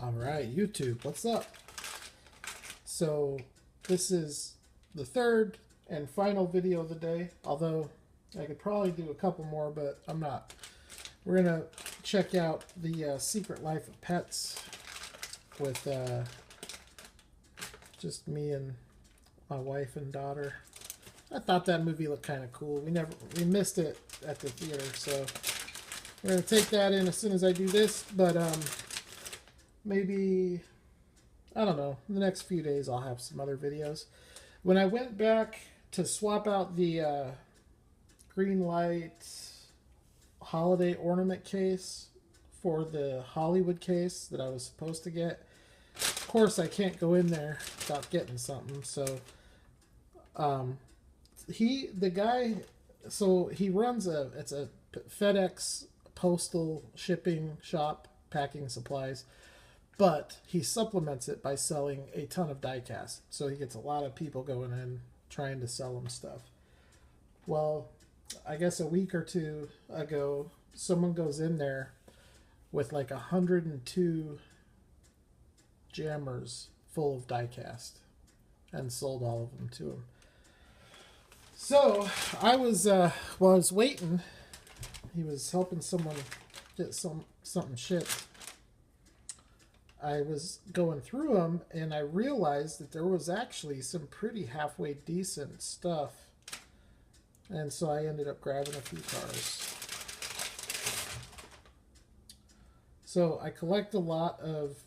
All right, YouTube, what's up? So this is the third and final video of the day, although I could probably do a couple more, but I'm not. We're going to check out the Secret Life of Pets with just me and my wife and daughter. I thought that movie looked kind of cool. We missed it at the theater, so we're going to take that in as soon as I do this, but maybe, I don't know, in the next few days I'll have some other videos. When I went back to swap out the green light holiday ornament case for the Hollywood case that I was supposed to get, of course I can't go in there without getting something, so he runs it's a FedEx postal shipping shop, packing supplies, but he supplements it by selling a ton of die-cast. So he gets a lot of people going in trying to sell him stuff. Well, I guess a week or two ago, someone goes in there with like 102 jammers full of die-cast and sold all of them to him. So I was, while I was waiting, he was helping someone get something shipped. I was going through them, and I realized that there was actually some pretty halfway decent stuff. And so I ended up grabbing a few cars. So I collect a lot of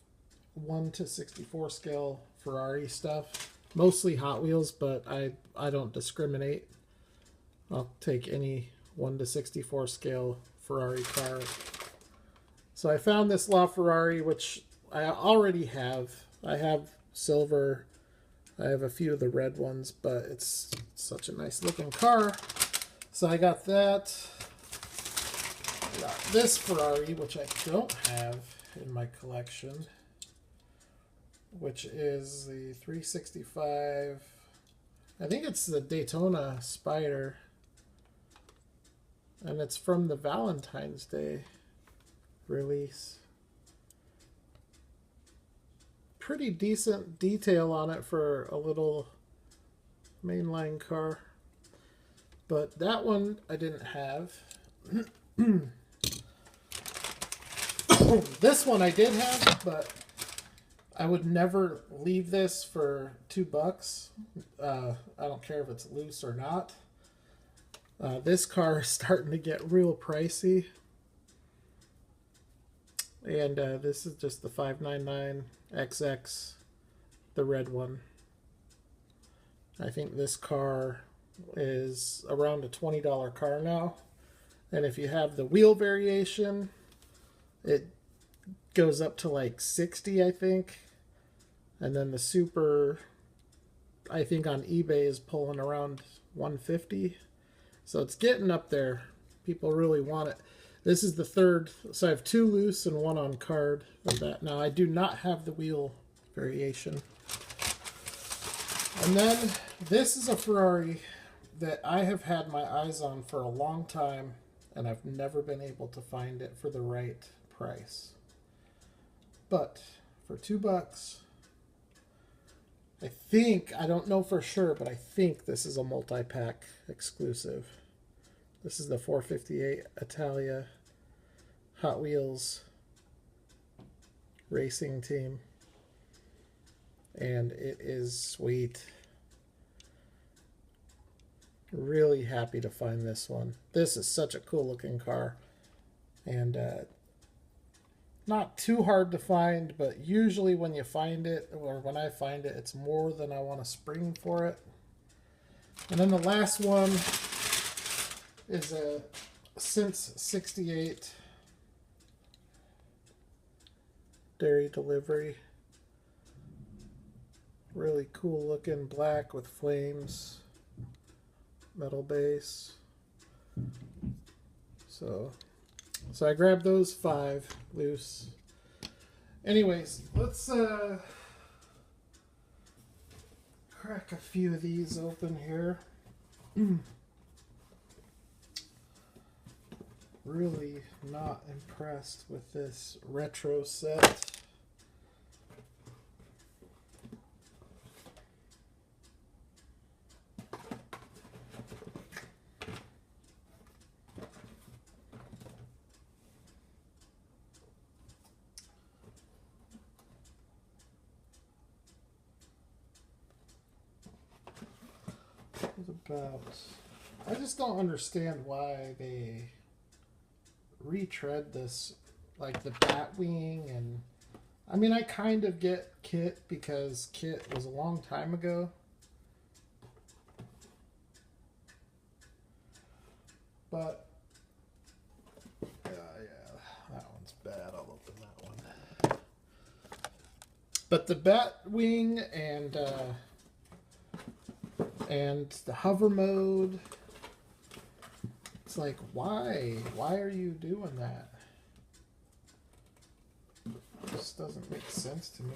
1 to 64 scale Ferrari stuff. Mostly Hot Wheels, but I don't discriminate. I'll take any 1 to 64 scale Ferrari car. So I found this LaFerrari, which I already have. I have silver. I have a few of the red ones, but it's such a nice looking car. So I got that. I got this Ferrari, which I don't have in my collection, which is the 365. I think it's the Daytona Spider. And it's from the Valentine's Day release. Pretty decent detail on it for a little mainline car. But that one I didn't have. This one I did have, but I would never leave this for $2. I don't care if it's loose or not. This car is starting to get real pricey. And this is just the 599XX, the red one. I think this car is around a $20 car now. And if you have the wheel variation, it goes up to like 60, I think. And then the Super, I think on eBay is pulling around 150. So it's getting up there. People really want it. This is the third. So I have 2 loose and 1 on card of that. Now I do not have the wheel variation. And then this is a Ferrari that I have had my eyes on for a long time, and I've never been able to find it for the right price. But for $2, I think, I don't know for sure, but I think this is a multi-pack exclusive. This is the 458 Italia Hot Wheels racing team. And it is sweet. Really happy to find this one. This is such a cool looking car. And not too hard to find, but usually when you find it, or when I find it, it's more than I want to spring for it. And then the last one is a Since 68 dairy delivery. Really cool looking, black with flames, metal base. So I grabbed those 5 loose. Anyways, let's crack a few of these open here. Really not impressed with this retro set. about... I just don't understand why they retread this, like the Batwing, and I mean, I kind of get Kit because Kit was a long time ago. But yeah, that one's bad. I'll open that one. But the Batwing and the hover mode, it's like, why? Why are you doing that? It just doesn't make sense to me.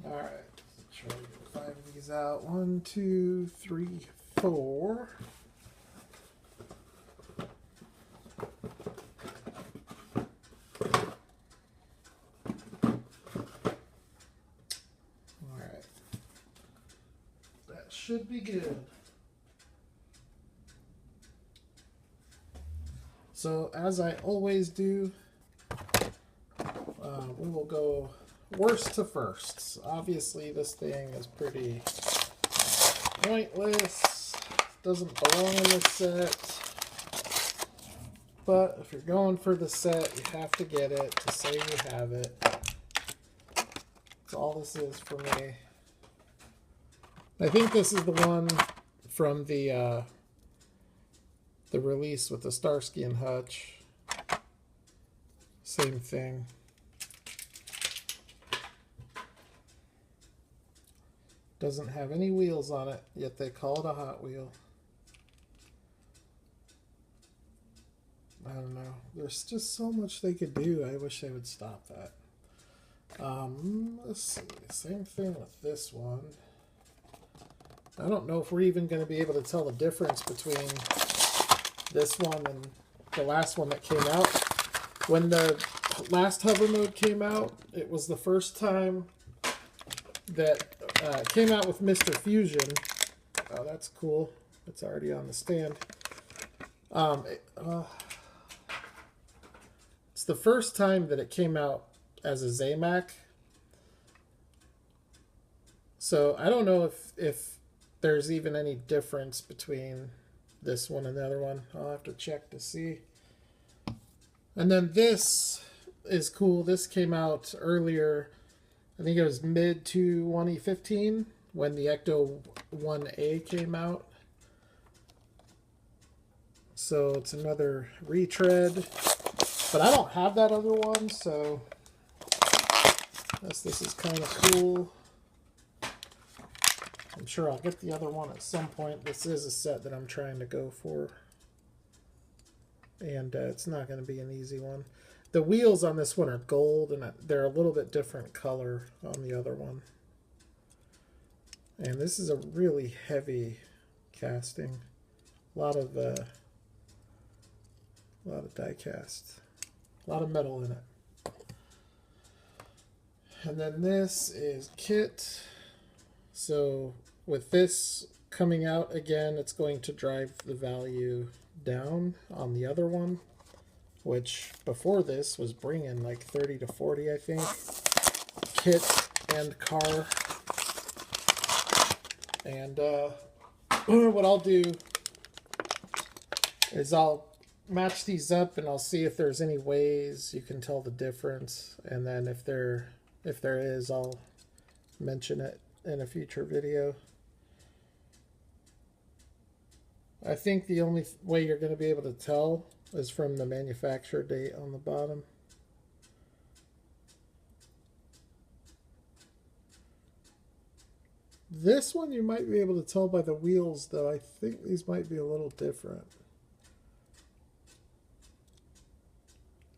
Alright, let's try to get 5 of these out. 1, 2, 3, 4. Alright. That should be good. So, as I always do, we will go worst to first. Obviously, this thing is pretty pointless. Doesn't belong in this set. But if you're going for the set, you have to get it to say you have it. That's all this is for me. I think this is the one from the release with the Starsky and Hutch. Same thing. Doesn't have any wheels on it, yet they call it a Hot Wheel. I don't know. There's just so much they could do. I wish they would stop that. Let's see. Same thing with this one. I don't know if we're even going to be able to tell the difference between this one and the last one that came out. When the last hover mode came out, it was the first time that it came out with Mr. Fusion. Oh, that's cool. It's already on the stand. It's the first time that it came out as a Zamac. So I don't know if there's even any difference between this one and the other one. I'll have to check to see. And then this is cool. This came out earlier. I think it was mid to 2015 when the Ecto 1A came out. So it's another retread. But I don't have that other one, so I guess this is kind of cool. I'm sure I'll get the other one at some point. This is a set that I'm trying to go for. And it's not going to be an easy one. The wheels on this one are gold, and they're a little bit different color on the other one. And this is a really heavy casting. A lot of die cast. A lot of metal in it. And then this is Kit. So with this coming out again, it's going to drive the value down on the other one, which before this was bringing like 30 to 40, I think. Kit and car. And what I'll do is I'll match these up and I'll see if there's any ways you can tell the difference, and then if there is, I'll mention it in a future video. I think the only way you're going to be able to tell is from the manufacturer date on the bottom. This one you might be able to tell by the wheels, though. I think these might be a little different.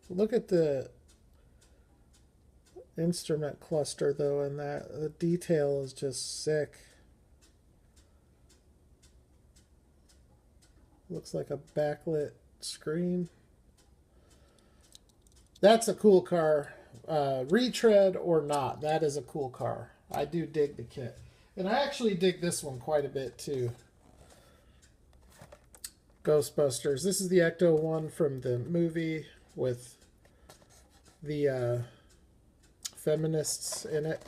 Look at the instrument cluster, though, and that the detail is just sick. Looks like a backlit screen. That's a cool car. Retread or not, that is a cool car. I do dig the kit. And I actually dig this one quite a bit, too. Ghostbusters. This is the Ecto one from the movie with the feminists in it.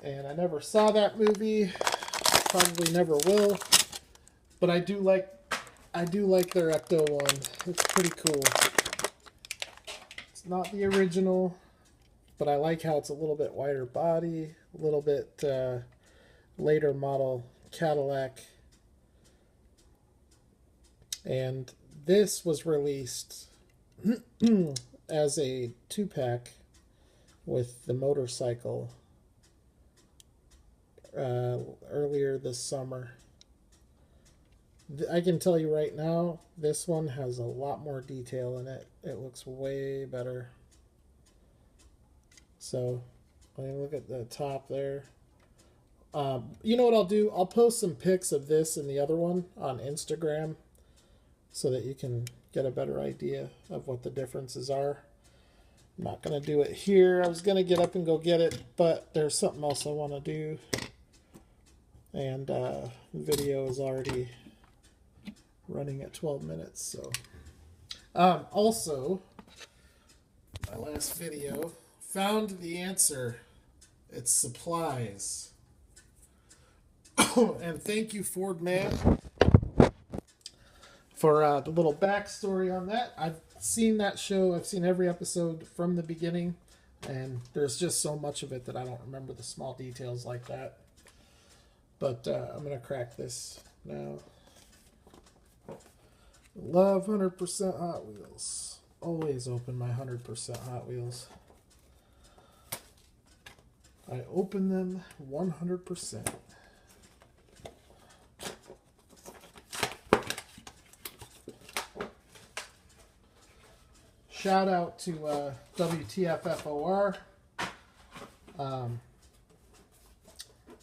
And I never saw that movie. Probably never will. But I do like their Ecto one. It's pretty cool. It's not the original, but I like how it's a little bit wider body, a little bit later model Cadillac. And this was released as a 2-pack with the motorcycle earlier this summer. I can tell you right now, this one has a lot more detail in it. It looks way better. So, look at the top there. You know what I'll do? I'll post some pics of this and the other one on Instagram so that you can get a better idea of what the differences are. I'm not going to do it here. I was going to get up and go get it, but there's something else I want to do. And the video is already running at 12 minutes. So, also, my last video found the answer. It's supplies. And thank you, Ford Man, for the little backstory on that. I've seen that show. I've seen every episode from the beginning, and there's just so much of it that I don't remember the small details like that. But I'm going to crack this now. Love 100% Hot Wheels. Always open my 100% Hot Wheels. I open them 100%. Shout out to WTFFOR.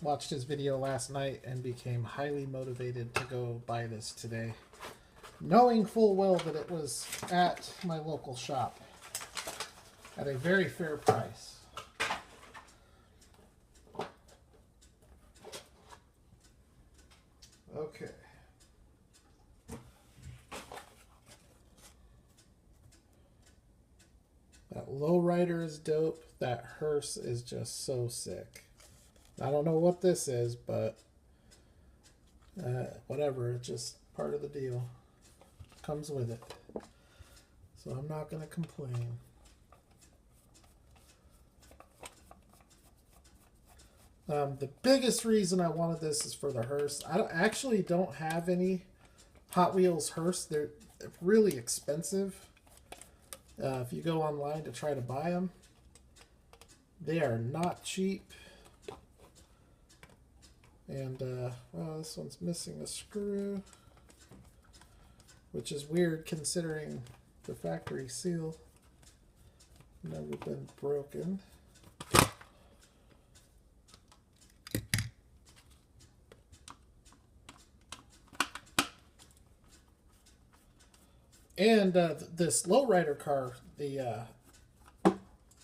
Watched his video last night and became highly motivated to go buy this today, knowing full well that it was at my local shop at a very fair price. Okay. That lowrider is dope. That Hearst is just so sick. I don't know what this is, but whatever. It's just part of the deal. Comes with it. So I'm not going to complain. The biggest reason I wanted this is for the Hearst. I actually don't have any Hot Wheels Hearst. They're really expensive. If you go online to try to buy them, they are not cheap. And, well, this one's missing a screw, which is weird considering the factory seal. Never been broken. And this lowrider car, the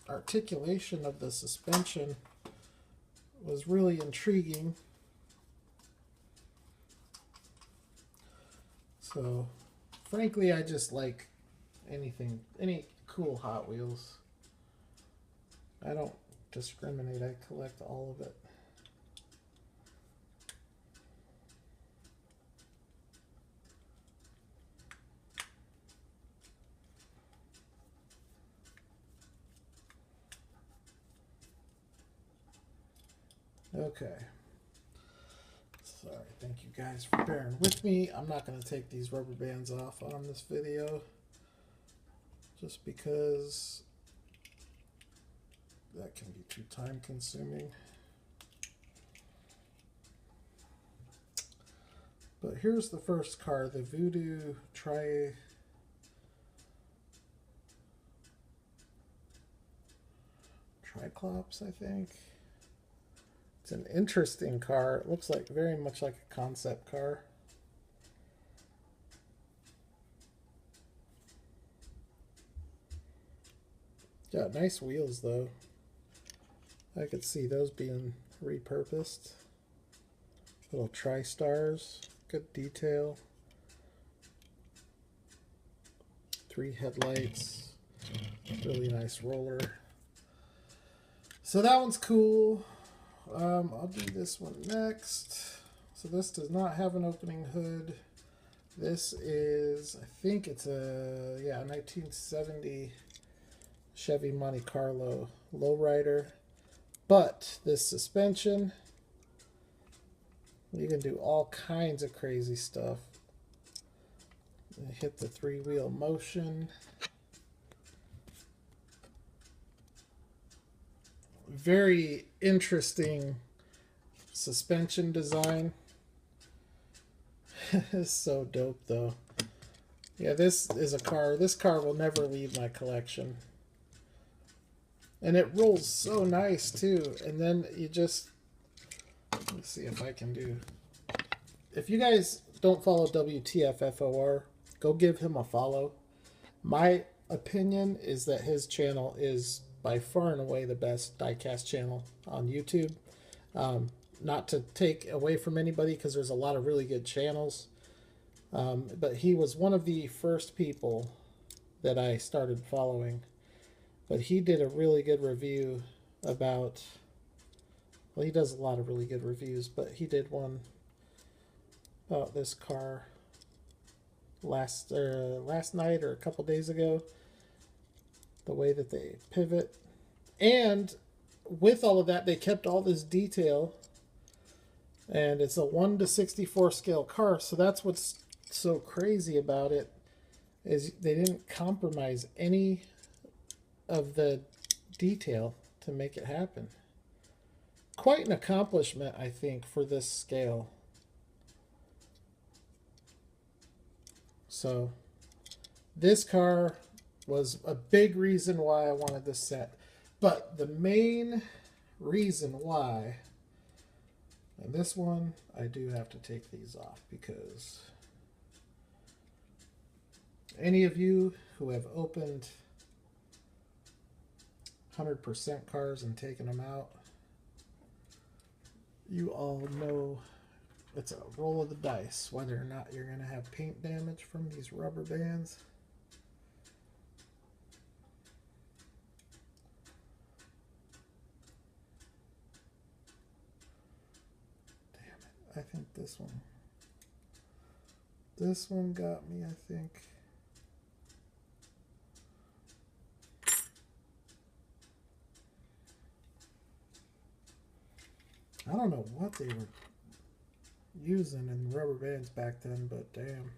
articulation of the suspension was really intriguing. So, frankly, I just like any cool Hot Wheels. I don't discriminate. I collect all of it. Okay. Sorry, thank you guys for bearing with me. I'm not going to take these rubber bands off on this video just because that can be too time consuming. But here's the first car, the Voodoo Triclops, I think. It's an interesting car. It looks like very much like a concept car. Got nice wheels though. I could see those being repurposed. Little tri-stars, good detail. 3 headlights, really nice roller. So that one's cool. I'll do this one next. So this does not have an opening hood. This is, I think it's a, 1970 Chevy Monte Carlo lowrider. But this suspension, you can do all kinds of crazy stuff. Hit the three-wheel motion. Very interesting suspension design. It's so dope though. Yeah, this is a car. This car will never leave my collection. And it rolls so nice too. And then you just, let's see if I can do. If you guys don't follow WTFFOR, go give him a follow. My opinion is that his channel is by far and away the best diecast channel on YouTube. Not to take away from anybody, because there's a lot of really good channels. But he was one of the first people that I started following. But he did a really good review about, well, he does a lot of really good reviews, but he did one about this car last night or a couple days ago. The way that they pivot. And with all of that, they kept all this detail. And it's a 1/64 scale car, so that's what's so crazy about it, is they didn't compromise any of the detail to make it happen. Quite an accomplishment, I think, for this scale. So this car was a big reason why I wanted this set. But the main reason why, and this one, I do have to take these off, because any of you who have opened 100% cars and taken them out, you all know it's a roll of the dice whether or not you're going to have paint damage from these rubber bands. I think this one got me, I think. I don't know what they were using in rubber bands back then, but damn.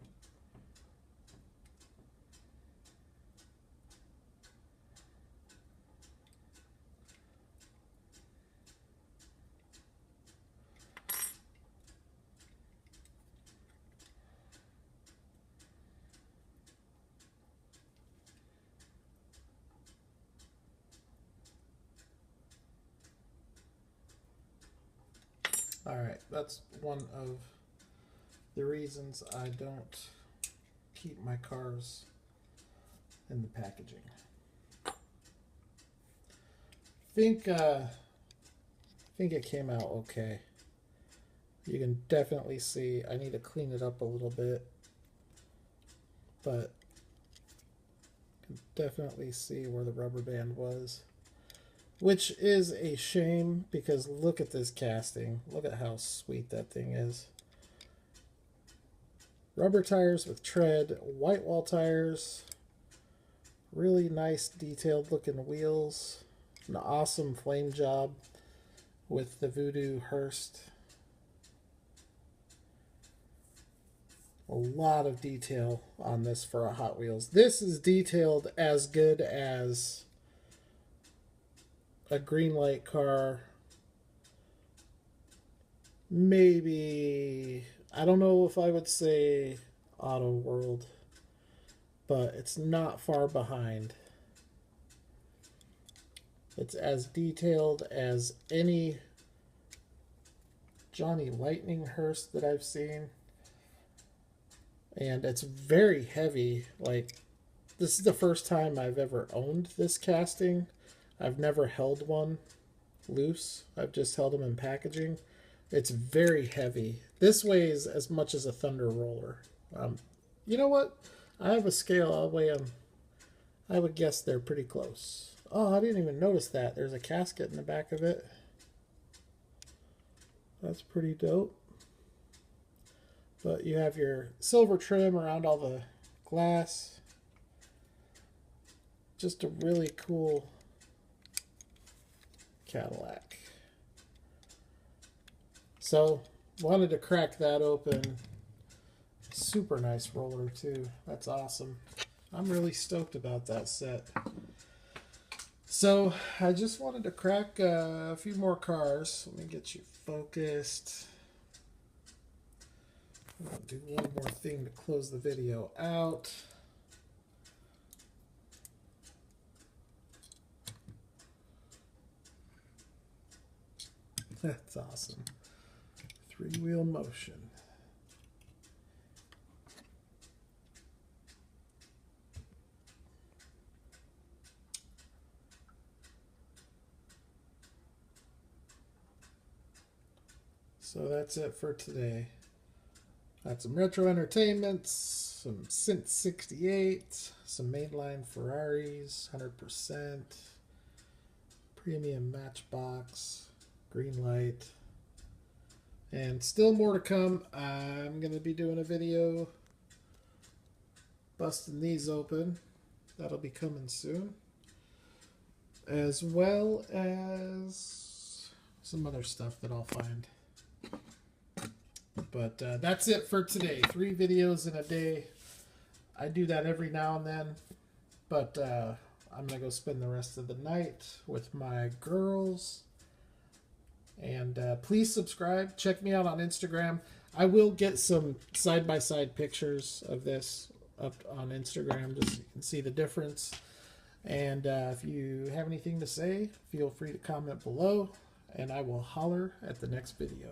Alright, that's one of the reasons I don't keep my cars in the packaging. think it came out okay. You can definitely see I need to clean it up a little bit, but you can definitely see where the rubber band was. Which is a shame, because look at this casting. Look at how sweet that thing is. Rubber tires with tread, white wall tires, really nice detailed looking wheels, an awesome flame job with the Voodoo Hearst. A lot of detail on this for a Hot Wheels. This is detailed as good as a Greenlight car. Maybe, I don't know if I would say Auto World, but it's not far behind. It's as detailed as any Johnny Lightning Hearst that I've seen. And it's very heavy. Like, this is the first time I've ever owned this casting. I've never held one loose. I've just held them in packaging. It's very heavy. This weighs as much as a Thunder Roller. You know what? I have a scale. I'll weigh them. I would guess they're pretty close. Oh, I didn't even notice that. There's a casket in the back of it. That's pretty dope. But you have your silver trim around all the glass. Just a really cool Cadillac. So, wanted to crack that open. Super nice roller too. That's awesome. I'm really stoked about that set. So, I just wanted to crack a few more cars. Let me get you focused. I'll do one more thing to close the video out. That's awesome. Three-wheel motion. So that's it for today. Got some retro entertainments, some Synth 68, some mainline Ferraris, 100%, premium Matchbox, green light, and still more to come. I'm going to be doing a video busting these open. That'll be coming soon, as well as some other stuff that I'll find. But that's it for today. 3 videos in a day. I do that every now and then. But I'm going to go spend the rest of the night with my girls. And please subscribe. Check me out on Instagram. I will get some side-by-side pictures of this up on Instagram just so you can see the difference. And if you have anything to say, feel free to comment below. And I will holler at the next video.